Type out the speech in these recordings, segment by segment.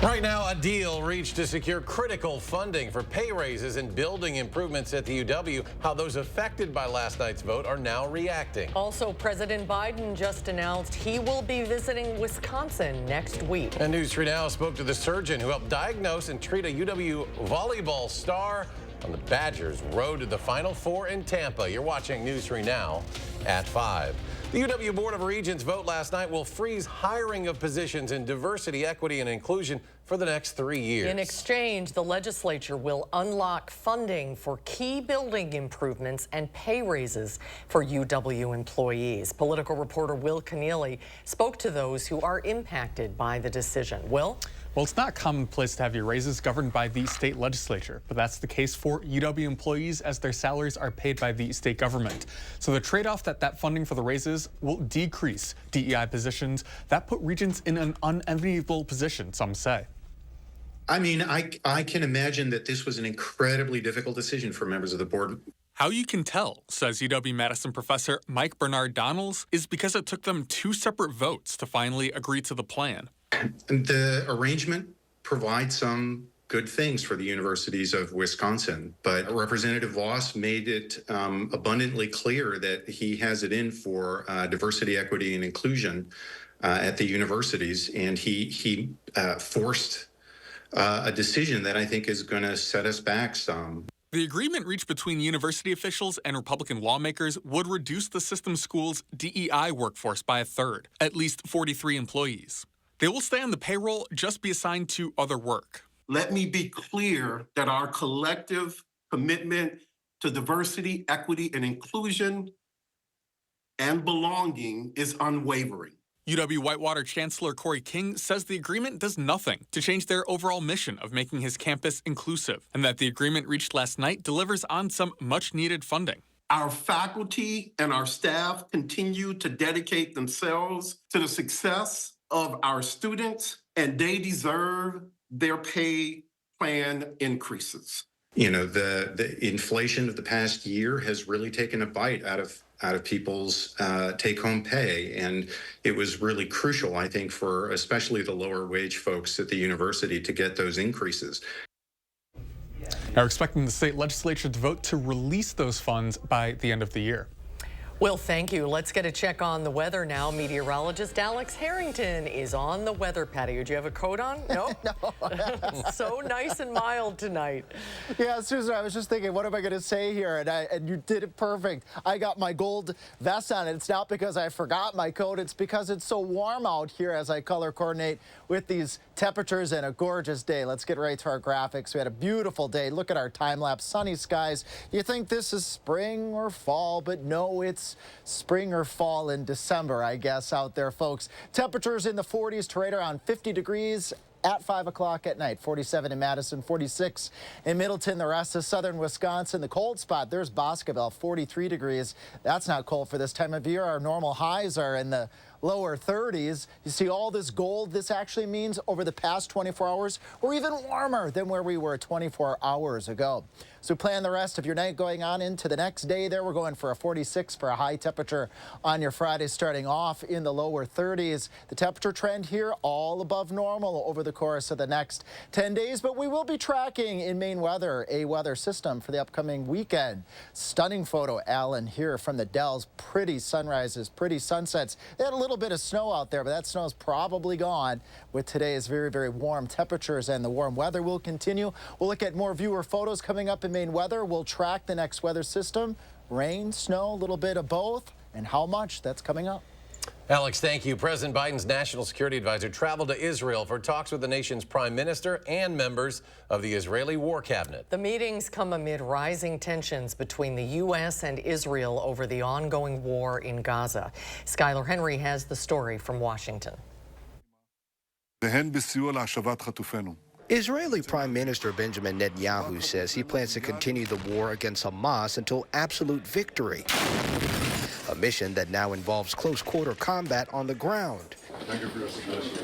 Right now, a deal reached to secure critical funding for pay raises and building improvements at the UW. How those affected by last night's vote are now reacting. Also, President Biden just announced he will be visiting Wisconsin next week. And News 3 Now spoke to the surgeon who helped diagnose and treat a UW volleyball star on the Badgers' road to the Final Four in Tampa. You're watching News 3 Now at 5. The UW Board of Regents vote last night will freeze hiring of positions in diversity, equity, and inclusion for the next 3 years. In exchange, the legislature will unlock funding for key building improvements and pay raises for UW employees. Political reporter Will Keneally spoke to those who are impacted by the decision. Will? Well, it's not commonplace to have your raises governed by the state legislature, but that's the case for UW employees as their salaries are paid by the state government. So the trade-off that funding for the raises will decrease DEI positions. That put regents in an unenviable position, some say. I mean, I can imagine that this was an incredibly difficult decision for members of the board. How you can tell, says UW-Madison professor Mike Bernard-Donnells, is because it took them 2 separate votes to finally agree to the plan. The arrangement provides some good things for the universities of Wisconsin, but Representative Voss made it abundantly clear that he has it in for diversity, equity, and inclusion at the universities, and he forced a decision that I think is going to set us back some. The agreement reached between university officials and Republican lawmakers would reduce the system school's DEI workforce by 1/3, at least 43 employees. They will stay on the payroll, just be assigned to other work. Let me be clear that our collective commitment to diversity, equity, and inclusion and belonging is unwavering. UW Whitewater Chancellor Corey King says the agreement does nothing to change their overall mission of making his campus inclusive, and that the agreement reached last night delivers on some much-needed funding. Our faculty and our staff continue to dedicate themselves to the success of our students, and they deserve their pay plan increases. You know, the inflation of the past year has really taken a bite out of people's take-home pay, and it was really crucial, I think, for especially the lower wage folks at the university to get those increases. Now we're expecting the state legislature to vote to release those funds by the end of the year. Will, thank you. Let's get a check on the weather now. Meteorologist Alex Harrington is on the weather patio. Do you have a coat on? No? No. So nice and mild tonight. Yeah, Susan, I was just thinking, what am I going to say here? And you did it perfect. I got my gold vest on. It's not because I forgot my coat. It's because it's so warm out here as I color coordinate with these temperatures and a gorgeous day. Let's get right to our graphics. We had a beautiful day. Look at our time-lapse sunny skies. You think this is spring or fall, but no, it's spring or fall in December, I guess, out there, folks. Temperatures in the 40s to right around 50 degrees at 5 o'clock at night. 47 in Madison, 46 in Middleton. The rest of southern Wisconsin. The cold spot, there's Boscobel, 43 degrees. That's not cold for this time of year. Our normal highs are in the lower 30s. You see all this gold. This actually means over the past 24 hours, we're even warmer than where we were 24 hours ago. So plan the rest of your night going on into the next day there. We're going for a 46 for a high temperature on your Friday, starting off in the lower 30s. The temperature trend here all above normal over the course of the next 10 days, but we will be tracking in Maine weather a weather system for the upcoming weekend. Stunning photo, Alan, here from the Dells. Pretty sunrises, pretty sunsets. They had a little bit of snow out there, but that snow is probably gone with today's very, very warm temperatures, and the warm weather will continue. We'll look at more viewer photos coming up in Maine weather. We'll track the next weather system. Rain, snow, a little bit of both, and how much, that's coming up. Alex, thank you. President Biden's national security advisor traveled to Israel for talks with the nation's prime minister and members of the Israeli war cabinet. The meetings come amid rising tensions between the U.S. and Israel over the ongoing war in Gaza. Skylar Henry has the story from Washington. Israeli Prime Minister Benjamin Netanyahu says he plans to continue the war against Hamas until absolute victory, a mission that now involves close-quarter combat on the ground.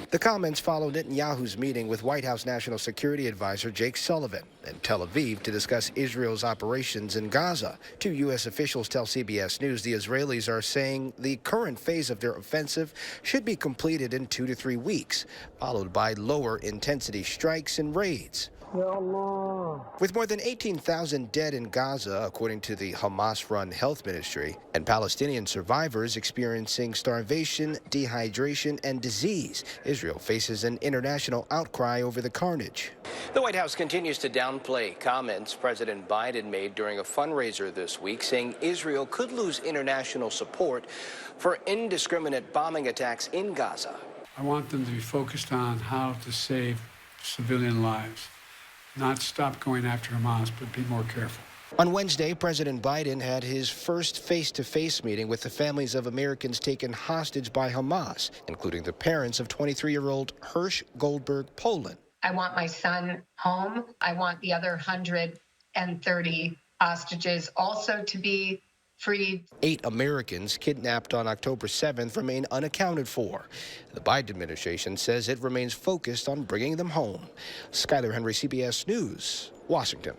The comments follow Netanyahu's meeting with White House National Security Advisor Jake Sullivan in Tel Aviv to discuss Israel's operations in Gaza. Two U.S. officials tell CBS News the Israelis are saying the current phase of their offensive should be completed in 2 to 3 weeks, followed by lower intensity strikes and raids. With more than 18,000 dead in Gaza, according to the Hamas-run health ministry, and Palestinian survivors experiencing starvation, dehydration, and disease, Israel faces an international outcry over the carnage. The White House continues to downplay comments President Biden made during a fundraiser this week, saying Israel could lose international support for indiscriminate bombing attacks in Gaza. I want them to be focused on how to save civilian lives. Not stop going after Hamas, but be more careful. On Wednesday, President Biden had his first face-to-face meeting with the families of Americans taken hostage by Hamas, including the parents of 23-year-old Hirsch Goldberg Poland. I want my son home. I want the other 130 hostages also to be freed. 8 Americans kidnapped on October 7th remain unaccounted for. The Biden administration says it remains focused on bringing them home. Skyler Henry, CBS News, Washington.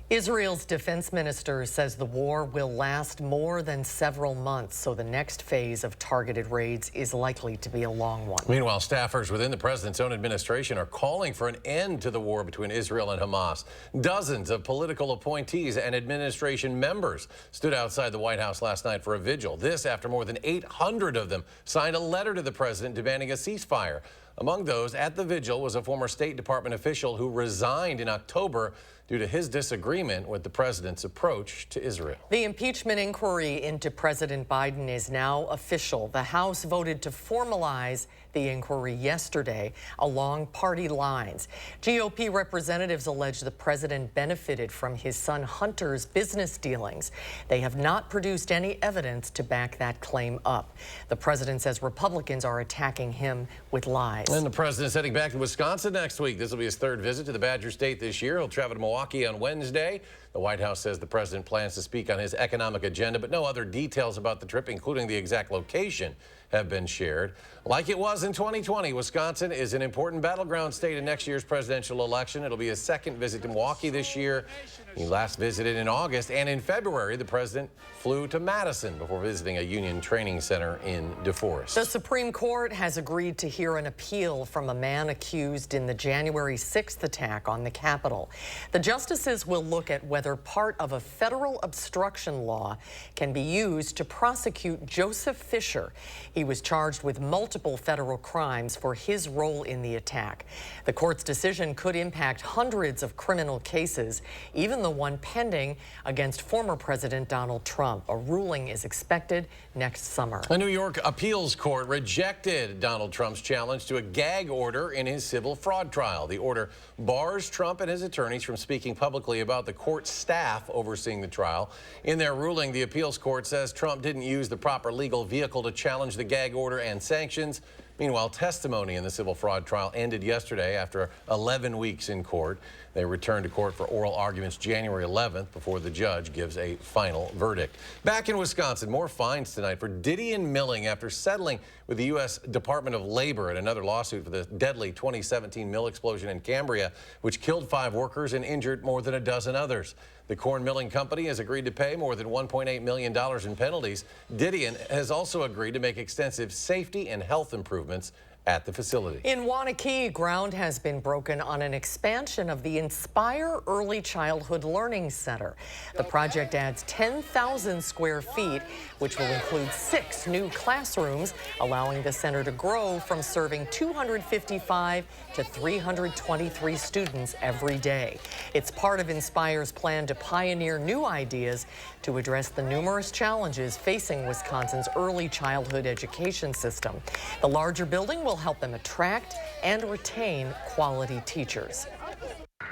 Israel's defense minister says the war will last more than several months, so the next phase of targeted raids is likely to be a long one. Meanwhile, staffers within the president's own administration are calling for an end to the war between Israel and Hamas. Dozens of political appointees and administration members stood outside the White House last night for a vigil. This after more than 800 of them signed a letter to the president demanding a ceasefire. Among those at the vigil was a former State Department official who resigned in October due to his disagreement with the president's approach to Israel. The impeachment inquiry into President Biden is now official. The House voted to formalize the inquiry yesterday along party lines. GOP representatives allege the president benefited from his son Hunter's business dealings. They have not produced any evidence to back that claim up. The president says Republicans are attacking him with lies. And the president's heading back to Wisconsin next week. This will be his 3rd visit to the Badger State this year. He'll travel to Milwaukee on Wednesday. The White House says the president plans to speak on his economic agenda, but no other details about the trip, including the exact location, have been shared. Like it was in 2020, Wisconsin is an important battleground state in next year's presidential election. It'll be his 2nd visit to Milwaukee this year. He last visited in August, and in February, the president flew to Madison before visiting a union training center in DeForest. The Supreme Court has agreed to hear an appeal from a man accused in the January 6th attack on the Capitol. The justices will look at whether part of a federal obstruction law can be used to prosecute Joseph Fisher. He was charged with multiple federal crimes for his role in the attack. The court's decision could impact hundreds of criminal cases, even the one pending against former President Donald Trump. A ruling is expected next summer. A New York appeals court rejected Donald Trump's challenge to a gag order in his civil fraud trial. The order bars Trump and his attorneys from speaking publicly about the court staff overseeing the trial. In their ruling, the appeals court says Trump didn't use the proper legal vehicle to challenge the gag order and sanctions. Meanwhile, testimony in the civil fraud trial ended yesterday after 11 weeks in court. They returned to court for oral arguments January 11th before the judge gives a final verdict. Back in Wisconsin, more fines tonight for Didion Milling after settling with the U.S. Department of Labor in another lawsuit for the deadly 2017 mill explosion in Cambria, which killed 5 workers and injured more than a dozen others. The corn milling company has agreed to pay more than $1.8 million in penalties. Didion has also agreed to make extensive safety and health improvements at the facility. In Waunakee, ground has been broken on an expansion of the Inspire Early Childhood Learning Center. The project adds 10,000 square feet, which will include 6 new classrooms, allowing the center to grow from serving 255 to 323 students every day. It's part of Inspire's plan to pioneer new ideas to address the numerous challenges facing Wisconsin's early childhood education system. The larger building will help them attract and retain quality teachers.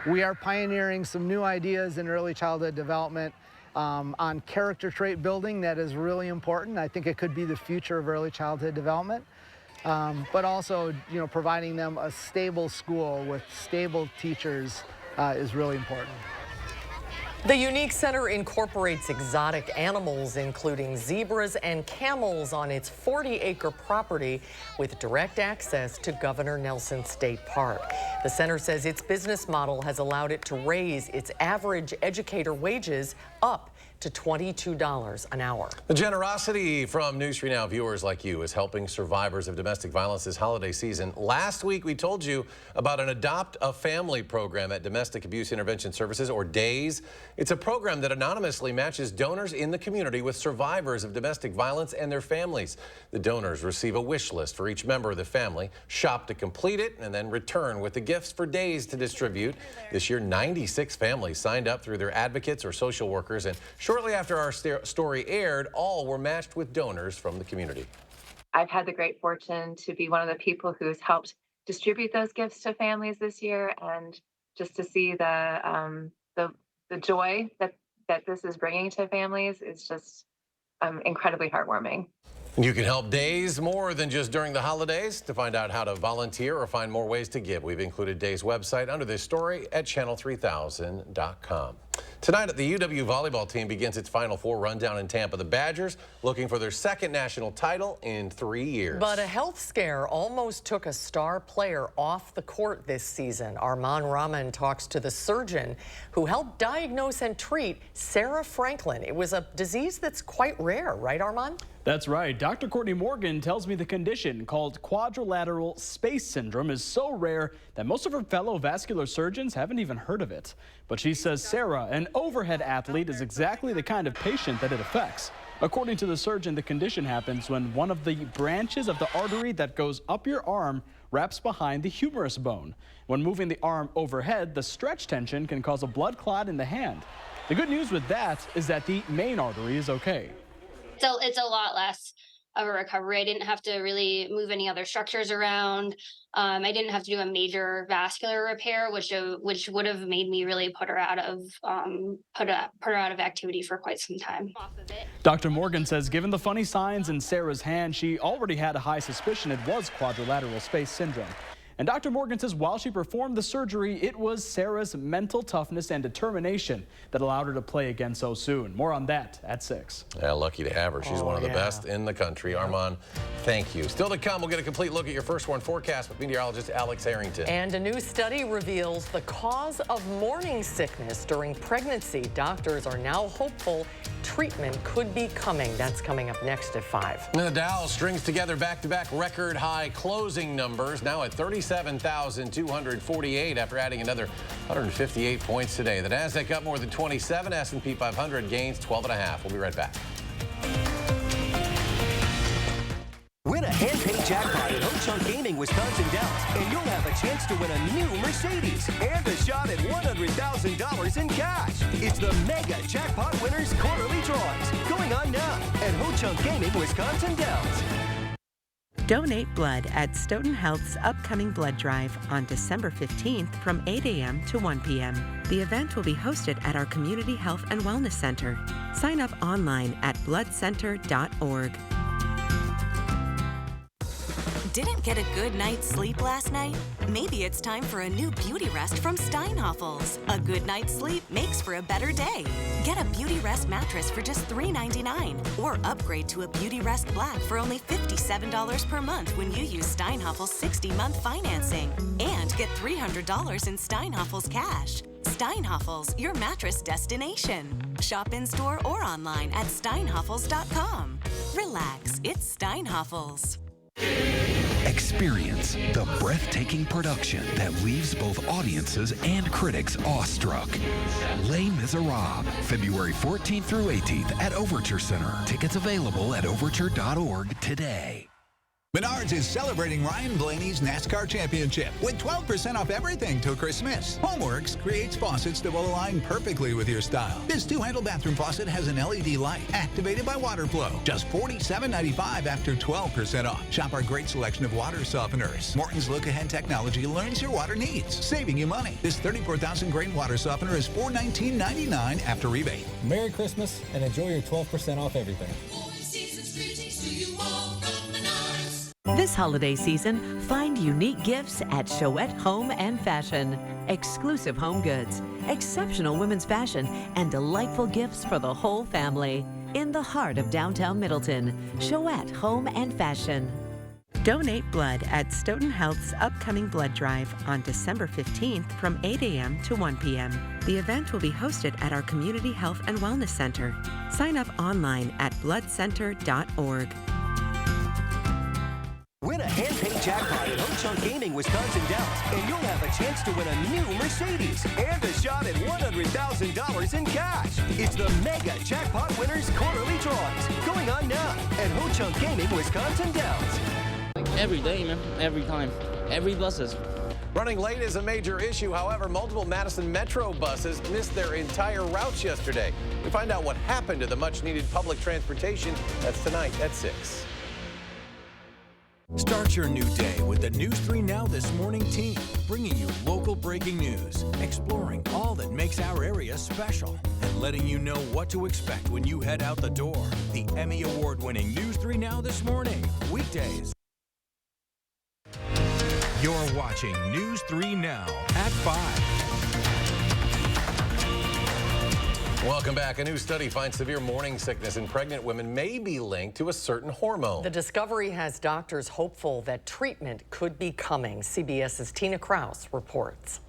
We are pioneering some new ideas in early childhood development on character trait building. That is really important. I think it could be the future of early childhood development. But also, providing them a stable school with stable teachers is really important. The Unique Center incorporates exotic animals, including zebras and camels, on its 40-acre property with direct access to Governor Nelson State Park. The center says its business model has allowed it to raise its average educator wages up to $22 an hour. The generosity from News 3 Now viewers like you is helping survivors of domestic violence this holiday season. Last week, we told you about an Adopt a Family program at Domestic Abuse Intervention Services, or DAYS. It's a program that anonymously matches donors in the community with survivors of domestic violence and their families. The donors receive a wish list for each member of the family, shop to complete it, and then return with the gifts for DAYS to distribute. This year, 96 families signed up through their advocates or social workers, and shortly after our story aired, all were matched with donors from the community. I've had the great fortune to be one of the people who's helped distribute those gifts to families this year, and just to see the joy that this is bringing to families is just incredibly heartwarming. You can help DAYS more than just during the holidays. To find out how to volunteer or find more ways to give, we've included DAYS' website under this story at channel3000.com. Tonight, the UW volleyball team begins its Final Four rundown in Tampa. The Badgers looking for their second national title in 3 years. But a health scare almost took a star player off the court this season. Armand Rahman talks to the surgeon who helped diagnose and treat Sarah Franklin. It was a disease that's quite rare, right, Armand? That's right. Dr. Courtney Morgan tells me the condition, called quadrilateral space syndrome, is so rare that most of her fellow vascular surgeons haven't even heard of it. But she says Sarah, an overhead athlete, is exactly the kind of patient that it affects. According to the surgeon, the condition happens when one of the branches of the artery that goes up your arm wraps behind the humerus bone. When moving the arm overhead, the stretch tension can cause a blood clot in the hand. The good news with that is that the main artery is okay. So it's a lot less of a recovery. I didn't have to really move any other structures around. I didn't have to do a major vascular repair, which would have made me really put her out of activity for quite some time. Dr. Morgan says given the funny signs in Sarah's hand, she already had a high suspicion it was quadrilateral space syndrome. And Dr. Morgan says while she performed the surgery, it was Sarah's mental toughness and determination that allowed her to play again so soon. More on that at 6. Yeah, lucky to have her. She's one of the best in the country. Yeah. Armand, thank you. Still to come, we'll get a complete look at your first warn forecast with meteorologist Alex Harrington. And a new study reveals the cause of morning sickness during pregnancy. Doctors are now hopeful treatment could be coming. That's coming up next at 5. And the Dow strings together back-to-back record high closing numbers, now at 37,248 after adding another 158 points today. The Nasdaq up more than 27, S&P 500 gains 12.5. We'll be right back. Win a hand-paid jackpot at Ho-Chunk Gaming Wisconsin Dells, and you'll have a chance to win a new Mercedes and a shot at $100,000 in cash. It's the Mega Jackpot Winners Quarterly Drawings going on now at Ho-Chunk Gaming Wisconsin Dells. Donate blood at Stoughton Health's upcoming blood drive on December 15th from 8 a.m. to 1 p.m. The event will be hosted at our Community Health and Wellness Center. Sign up online at bloodcenter.org. Didn't get a good night's sleep last night? Maybe it's time for a new beauty rest from Steinhoffels. A good night's sleep makes for a better day. Get a Beauty Rest mattress for just $3.99 or upgrade to a Beauty Rest Black for only $57 per month when you use Steinhoffels 60-month financing. And get $300 in Steinhoffels cash. Steinhoffels, your mattress destination. Shop in-store or online at steinhoffels.com. Relax, it's Steinhoffels. Experience the breathtaking production that leaves both audiences and critics awestruck. Les Miserables, February 14th through 18th at Overture Center. Tickets available at overture.org today. Menards is celebrating Ryan Blaney's NASCAR Championship with 12% off everything till Christmas. Homeworks creates faucets that will align perfectly with your style. This 2-handle bathroom faucet has an LED light activated by water flow. Just $47.95 after 12% off. Shop our great selection of water softeners. Morton's look-ahead technology learns your water needs, saving you money. This 34,000 grain water softener is $419.99 after rebate. Merry Christmas and enjoy your 12% off everything. This holiday season, find unique gifts at Chouette Home and Fashion. Exclusive home goods, exceptional women's fashion, and delightful gifts for the whole family. In the heart of downtown Middleton, Choette Home and Fashion. Donate blood at Stoughton Health's upcoming blood drive on December 15th from 8 a.m. to 1 p.m. The event will be hosted at our Community Health and Wellness Center. Sign up online at bloodcenter.org. Win a hand-paid jackpot at Ho-Chunk Gaming Wisconsin Dells, and you'll have a chance to win a new Mercedes and a shot at $100,000 in cash. It's the Mega Jackpot Winners Quarterly Drawings going on now at Ho-Chunk Gaming Wisconsin Dells. Every day, man. Every time. Every buses. Running late is a major issue. However, multiple Madison Metro buses missed their entire routes yesterday. We find out what happened to the much-needed public transportation. That's tonight at 6. Start your new day with the News 3 Now This Morning team, bringing you local breaking news, exploring all that makes our area special, and letting you know what to expect when you head out the door. The Emmy Award-winning News 3 Now This Morning, weekdays. You're watching News 3 Now at 5. Welcome back. A new study finds severe morning sickness in pregnant women may be linked to a certain hormone. The discovery has doctors hopeful that treatment could be coming. CBS's Tina Krause reports.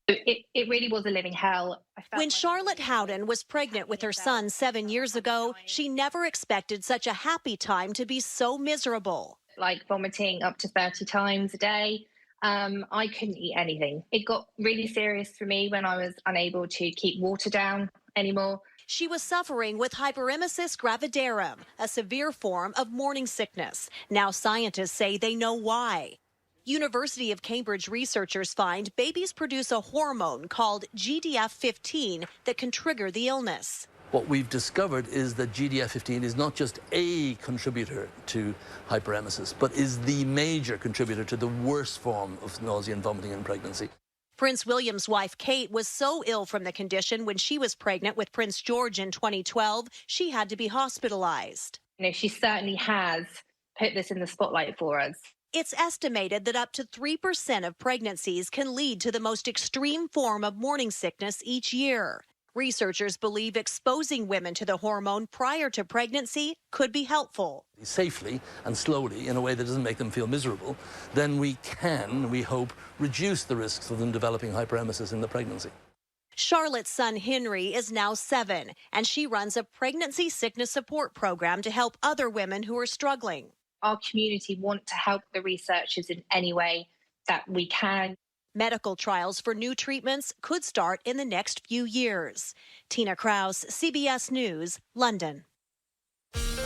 It really was a living hell. When Charlotte Howden was pregnant with her son 7 years ago, she never expected such a happy time to be so miserable. Like vomiting up to 30 times a day. I couldn't eat anything. It got really serious for me when I was unable to keep water down anymore. She was suffering with hyperemesis gravidarum, a severe form of morning sickness. Now scientists say they know why. University of Cambridge researchers find babies produce a hormone called GDF15 that can trigger the illness. What we've discovered is that GDF15 is not just a contributor to hyperemesis, but is the major contributor to the worst form of nausea and vomiting in pregnancy. Prince William's wife, Kate, was so ill from the condition when she was pregnant with Prince George in 2012, she had to be hospitalized. You know, she certainly has put this in the spotlight for us. It's estimated that up to 3% of pregnancies can lead to the most extreme form of morning sickness each year. Researchers believe exposing women to the hormone prior to pregnancy could be helpful. Safely and slowly, in a way that doesn't make them feel miserable, then we can, we hope, reduce the risks of them developing hyperemesis in the pregnancy. Charlotte's son Henry is now 7, and she runs a pregnancy sickness support program to help other women who are struggling. Our community want to help the researchers in any way that we can. Medical trials for new treatments could start in the next few years. Tina Krause, CBS News, London.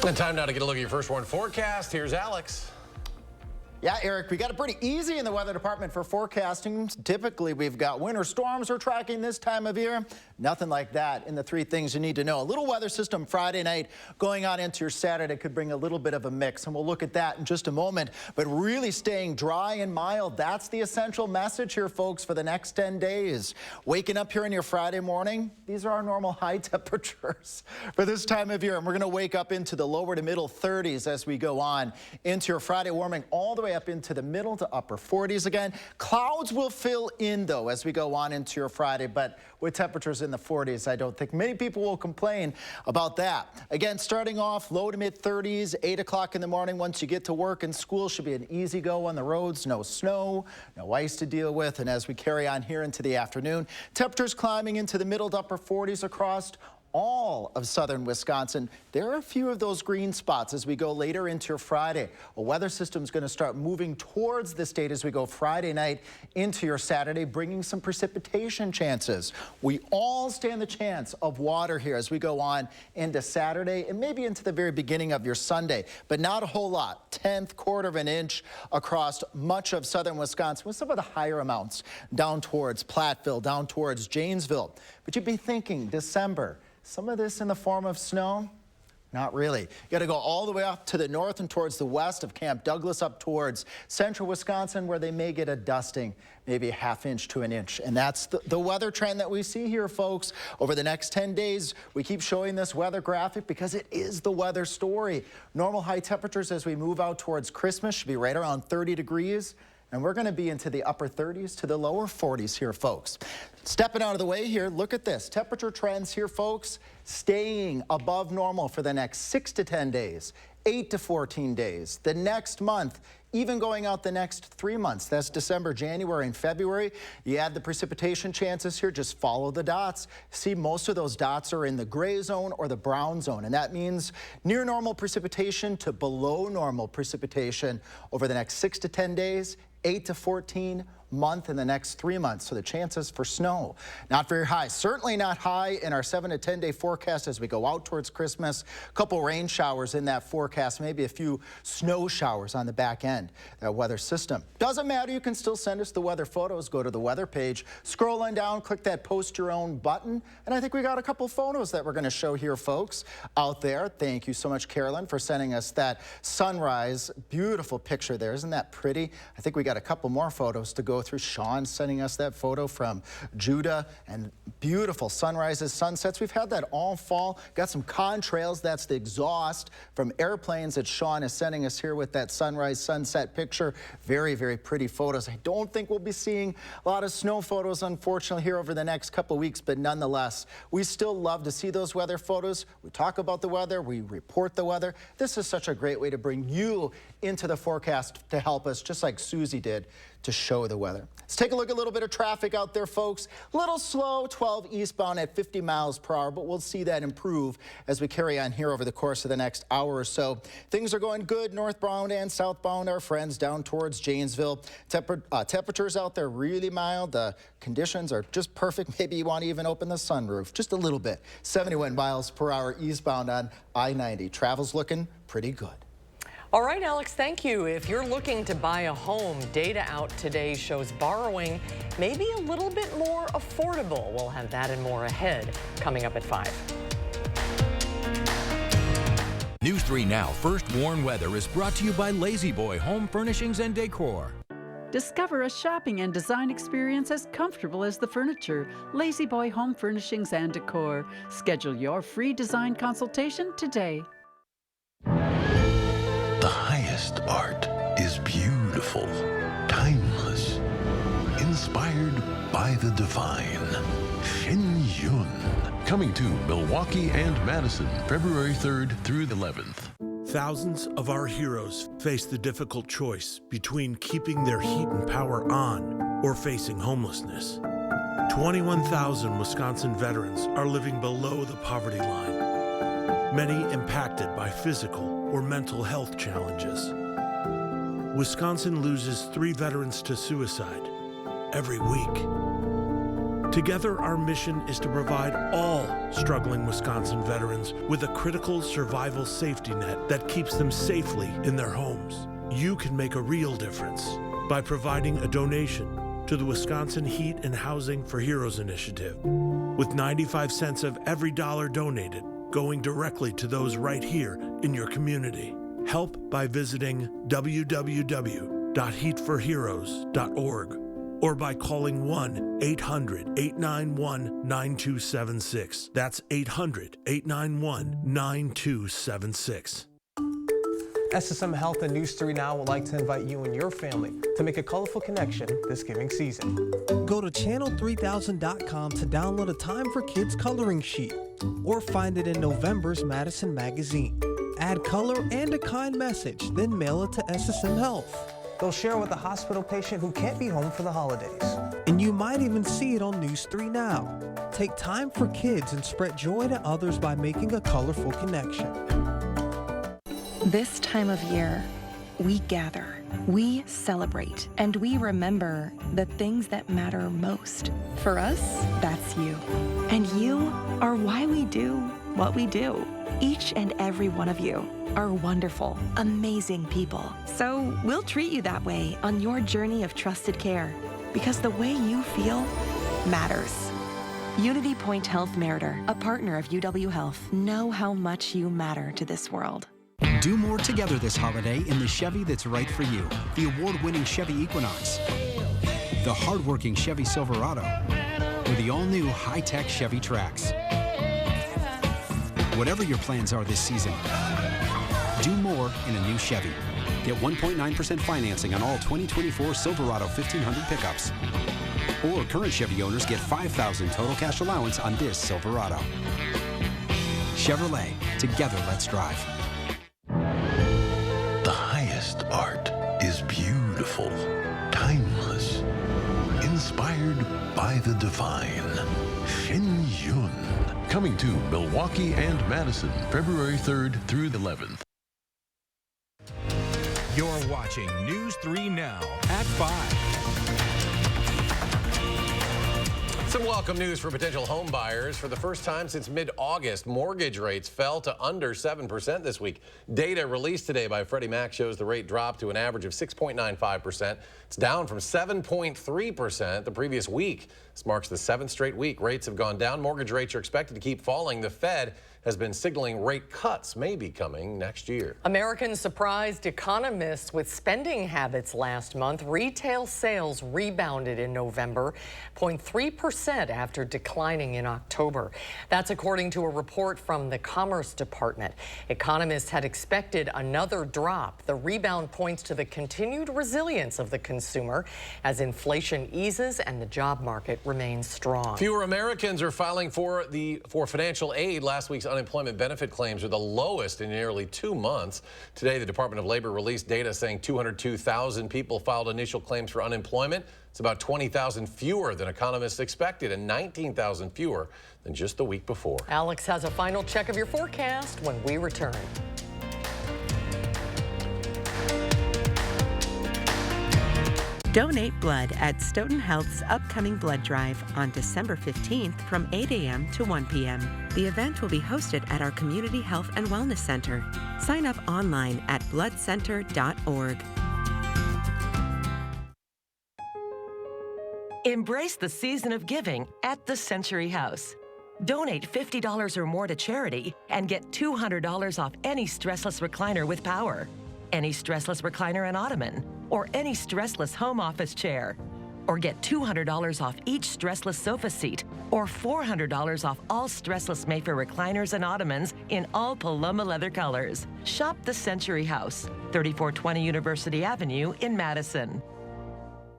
And time now to get a look at your first warn forecast. Here's Alex. Yeah, Eric, we got it pretty easy in the weather department for forecasting. Typically, we've got winter storms we're tracking this time of year. Nothing like that in the 3 things you need to know. A little weather system Friday night going on into your Saturday could bring a little bit of a mix, and we'll look at that in just a moment. But really staying dry and mild, that's the essential message here, folks, for the next 10 days. Waking up here on your Friday morning, these are our normal high temperatures for this time of year. And we're going to wake up into the lower to middle 30s as we go on into your Friday, warming all the way up into the middle to upper 40s again. Clouds will fill in, though, as we go on into your Friday, but with temperatures in the 40s, I don't think many people will complain about that. Again, starting off low to mid 30s, 8 o'clock in the morning. Once you get to work and school, should be an easy go on the roads. No snow, no ice to deal with. And as we carry on here into the afternoon, temperatures climbing into the middle to upper 40s across all of southern Wisconsin. There are a few of those green spots as we go later into your Friday. A weather system is going to start moving towards the state as we go Friday night into your Saturday, bringing some precipitation chances. We all stand the chance of water here as we go on into Saturday and maybe into the very beginning of your Sunday, but not a whole lot. 1/10, quarter of an inch across much of southern Wisconsin with some of the higher amounts down towards Platteville, down towards Janesville. But you'd be thinking December. Some of this in the form of snow? Not really. You got to go all the way up to the north and towards the west of Camp Douglas up towards central Wisconsin where they may get a dusting, maybe a 1/2 inch to an inch. And that's the weather trend that we see here, folks. Over the next 10 days, we keep showing this weather graphic because it is the weather story. Normal high temperatures as we move out towards Christmas should be right around 30 degrees. and we're going to be into the upper 30s to the lower 40s here, folks. Stepping out of the way here, look at this. Temperature trends here, folks, staying above normal for the next 6 to 10 days, 8 to 14 days. The next month, even going out the next 3 months. That's December, January, and February. You add the precipitation chances here, just follow the dots. See, most of those dots are in the gray zone or the brown zone, and that means near normal precipitation to below normal precipitation over the next 6 to 10 days, 8 to 14 month in the next 3 months. So the chances for snow, not very high. Certainly not high in our 7 to 10 day forecast as we go out towards Christmas. A couple rain showers in that forecast, maybe a few snow showers on the back end, that weather system. Doesn't matter, you can still send us the weather photos. Go to the weather page, scroll on down, click that post your own button. And I think we got a couple photos that we're going to show here, folks, out there. Thank you so much, Carolyn, for sending us that sunrise. Beautiful picture there. Isn't that pretty? I think we got a couple more photos to go through. Sean sending us that photo from Judah, and beautiful sunrises, sunsets. We've had that all fall. Got some contrails. That's the exhaust from airplanes that Sean is sending us here with that sunrise sunset picture. Very, very pretty photos. I don't think we'll be seeing a lot of snow photos, unfortunately, here over the next couple weeks, but nonetheless, we still love to see those weather photos. We talk about the weather. We report the weather. This is such a great way to bring you into the forecast to help us, just like Susie did, to show the weather. Let's take a look at a little bit of traffic out there, folks. A little slow, 12 eastbound at 50 miles per hour, but we'll see that improve as we carry on here over the course of the next hour or so. Things are going good northbound and southbound, our friends, down towards Janesville. Temperatures out there really mild. The conditions are just perfect. Maybe you want to even open the sunroof just a little bit. 71 miles per hour eastbound on I-90. Travel's looking pretty good. All right, Alex, thank you. If you're looking to buy a home, data out today shows borrowing may be a little bit more affordable. We'll have that and more ahead, coming up at 5. News 3 Now First Warn Weather is brought to you by Lazy Boy Home Furnishings and Decor. Discover a shopping and design experience as comfortable as the furniture. Lazy Boy Home Furnishings and Decor. Schedule your free design consultation today. The highest art is beautiful, timeless, inspired by the divine. Shen Yun. Coming to Milwaukee and Madison, February 3rd through the 11th. Thousands of our heroes face the difficult choice between keeping their heat and power on or facing homelessness. 21,000 Wisconsin veterans are living below the poverty line, many impacted by physical or mental health challenges. Wisconsin loses 3 veterans to suicide every week. Together, our mission is to provide all struggling Wisconsin veterans with a critical survival safety net that keeps them safely in their homes. You can make a real difference by providing a donation to the Wisconsin Heat and Housing for Heroes initiative, with 95 cents of every dollar donated going directly to those right here in your community. Help by visiting www.heatforheroes.org or by calling 1-800-891-9276. That's 800-891-9276. SSM Health and News 3 Now would like to invite you and your family to make a colorful connection this giving season. Go to channel3000.com to download a Time for Kids coloring sheet or find it in November's Madison magazine. Add color and a kind message, then mail it to SSM Health. They'll share with a hospital patient who can't be home for the holidays. And you might even see it on News 3 Now. Take time for kids and spread joy to others by making a colorful connection. This time of year, we gather, we celebrate, and we remember the things that matter most. For us, that's you. And you are why we do what we do. Each and every one of you are wonderful, amazing people. So we'll treat you that way on your journey of trusted care, because the way you feel matters. Unity Point Health Meritor, a partner of UW Health. Know how much you matter to this world. Do more together this holiday in the Chevy that's right for you. The award-winning Chevy Equinox, the hard-working Chevy Silverado, or the all-new high-tech Chevy Trax. Whatever your plans are this season, do more in a new Chevy. Get 1.9% financing on all 2024 Silverado 1500 pickups. Or current Chevy owners get $5,000 total cash allowance on this Silverado. Chevrolet, together let's drive. The highest art is beautiful, timeless, inspired by the divine. Shen Yun. Coming to Milwaukee and Madison, February 3rd through the 11th. You're watching News 3 Now at 5. Some welcome news for potential home buyers. For the first time since mid-August, mortgage rates fell to under 7% this week. Data released today by Freddie Mac shows the rate dropped to an average of 6.95%. It's down from 7.3% the previous week. This marks the 7th straight week rates have gone down. Mortgage rates are expected to keep falling. The Fed has been signaling rate cuts may be coming next year. Americans surprised economists with spending habits last month. Retail sales rebounded in November, 0.3% after declining in October. That's according to a report from the Commerce Department. Economists had expected another drop. The rebound points to the continued resilience of the consumer as inflation eases and the job market remains strong. Fewer Americans are filing for financial aid. Last week's unemployment benefit claims are the lowest in nearly 2 months. Today, the Department of Labor released data saying 202,000 people filed initial claims for unemployment. It's about 20,000 fewer than economists expected and 19,000 fewer than just the week before. Alex has a final check of your forecast when we return. Donate blood at Stoughton Health's upcoming blood drive on December 15th from 8 a.m. to 1 p.m. The event will be hosted at our Community Health and Wellness Center. Sign up online at bloodcenter.org. Embrace the season of giving at the Century House. Donate $50 or more to charity and get $200 off any stressless recliner with power, any stressless recliner and ottoman, or any stressless home office chair. Or get $200 off each stressless sofa seat, or $400 off all stressless Mayfair recliners and ottomans in all Paloma leather colors. Shop the Century House, 3420 University Avenue in Madison.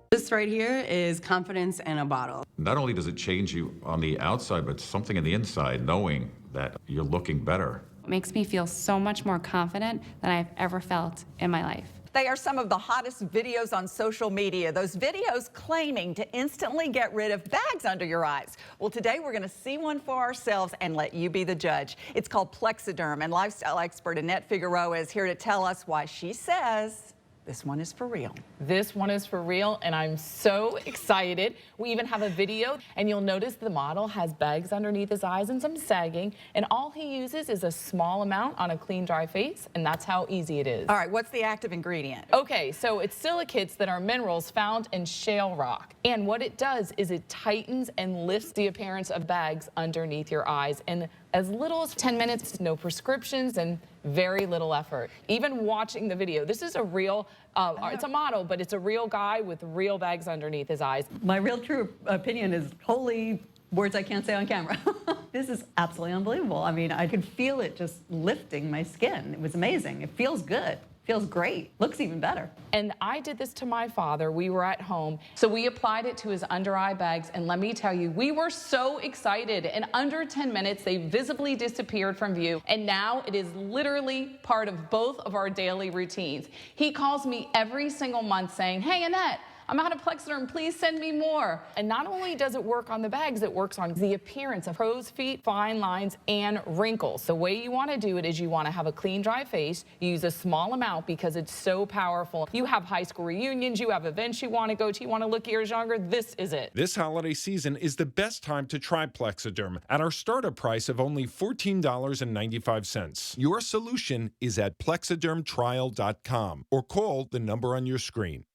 This right here is confidence in a bottle. Not only does it change you on the outside, but something on the inside, knowing that you're looking better. It makes me feel so much more confident than I've ever felt in my life. They are some of the hottest videos on social media. Those videos claiming to instantly get rid of bags under your eyes. Well, today we're going to see one for ourselves and let you be the judge. It's called Plexiderm, and lifestyle expert Annette Figueroa is here to tell us why she says this one is for real. This one is for real, and I'm so excited. We even have a video, and you'll notice the model has bags underneath his eyes and some sagging, and all he uses is a small amount on a clean, dry face, and that's how easy it is. All right, what's the active ingredient? Okay, so it's silicates that are minerals found in shale rock, and what it does is it tightens and lifts the appearance of bags underneath your eyes, and as little as 10 minutes, no prescriptions, and very little effort. Even watching the video, this is a real, it's a model, but it's a real guy with real bags underneath his eyes. My real true opinion is holy words I can't say on camera. This is absolutely unbelievable. I mean, I could feel it just lifting my skin. It was amazing. It feels good. Feels great. Looks even better. And I did this to my father. We were at home. So we applied it to his under eye bags. And let me tell you, we were so excited. In under 10 minutes, they visibly disappeared from view. And now it is literally part of both of our daily routines. He calls me every single month saying, "Hey, Annette, I'm out of Plexiderm, please send me more." And not only does it work on the bags, it works on the appearance of crow's feet, fine lines, and wrinkles. The way you want to do it is you want to have a clean, dry face. You use a small amount because it's so powerful. You have high school reunions, you have events you want to go to, you want to look years younger, this is it. This holiday season is the best time to try Plexiderm at our startup price of only $14.95. Your solution is at plexidermtrial.com or call the number on your screen.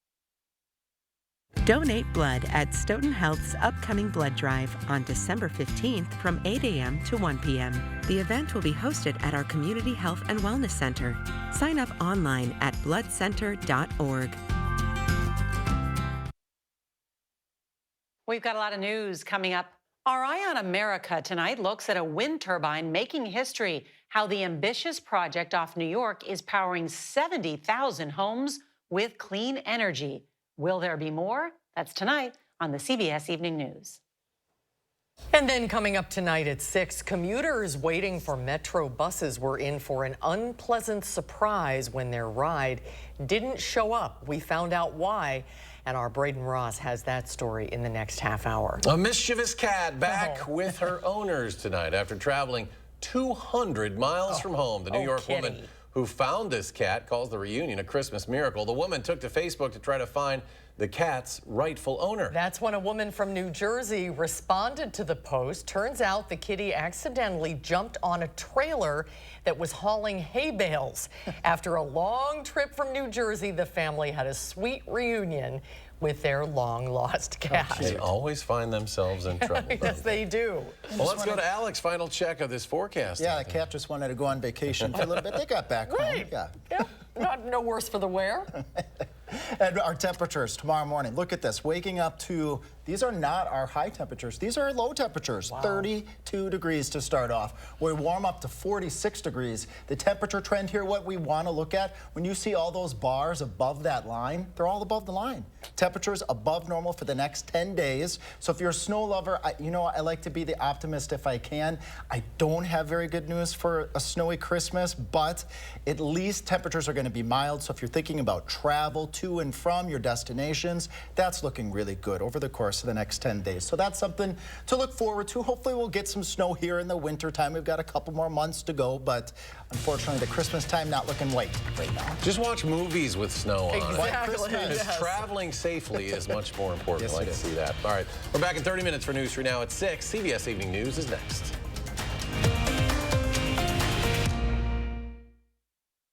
Donate blood at Stoughton Health's upcoming blood drive on December 15th from 8 a.m. to 1 p.m. The event will be hosted at our Community Health and Wellness Center. Sign up online at bloodcenter.org. We've got a lot of news coming up Our Eye on America tonight looks at a wind turbine making history, how the ambitious project off New York is powering 70,000 homes with clean energy. Will there be more? That's tonight on the CBS Evening News. And then coming up tonight at 6, commuters waiting for Metro buses were in for an unpleasant surprise when their ride didn't show up. We found out why, and our Braden Ross has that story in the next half hour. A mischievous cat back with her owners tonight after traveling 200 miles from home. The New York woman who found this cat calls the reunion a Christmas miracle. The woman took to Facebook to try to find the cat's rightful owner. That's when a woman from New Jersey responded to the post. Turns out the kitty accidentally jumped on a trailer that was hauling hay bales. After a long trip from New Jersey, the family had a sweet reunion with their long-lost cat. They always find themselves in trouble. Yes, they do. Well, let's go to Alex. Final check of this forecast. Yeah, the cat just wanted to go on vacation for a little bit. They got back home. Yeah. No worse for the wear. And our temperatures tomorrow morning. Look at this. Waking up to, these are not our high temperatures. These are low temperatures. Wow. 32 degrees to start off. We warm up to 46 degrees. The temperature trend here, what we want to look at, when you see all those bars above that line, they're all above the line. Temperatures above normal for the next 10 days. So if you're a snow lover, I like to be the optimist if I can. I don't have very good news for a snowy Christmas, but at least temperatures are going to be mild. So if you're thinking about travel to and from your destinations, that's looking really good over the course of the next 10 days. So that's something to look forward to. Hopefully we'll get some snow here in the winter time. We've got a couple more months to go, but unfortunately the Christmas time not looking white right now. Just watch movies with snow on it. Exactly. Because traveling safely is much more important. Yes, I like to see that. All right, we're back in 30 minutes for News 3 Now at 6. CBS Evening News is next.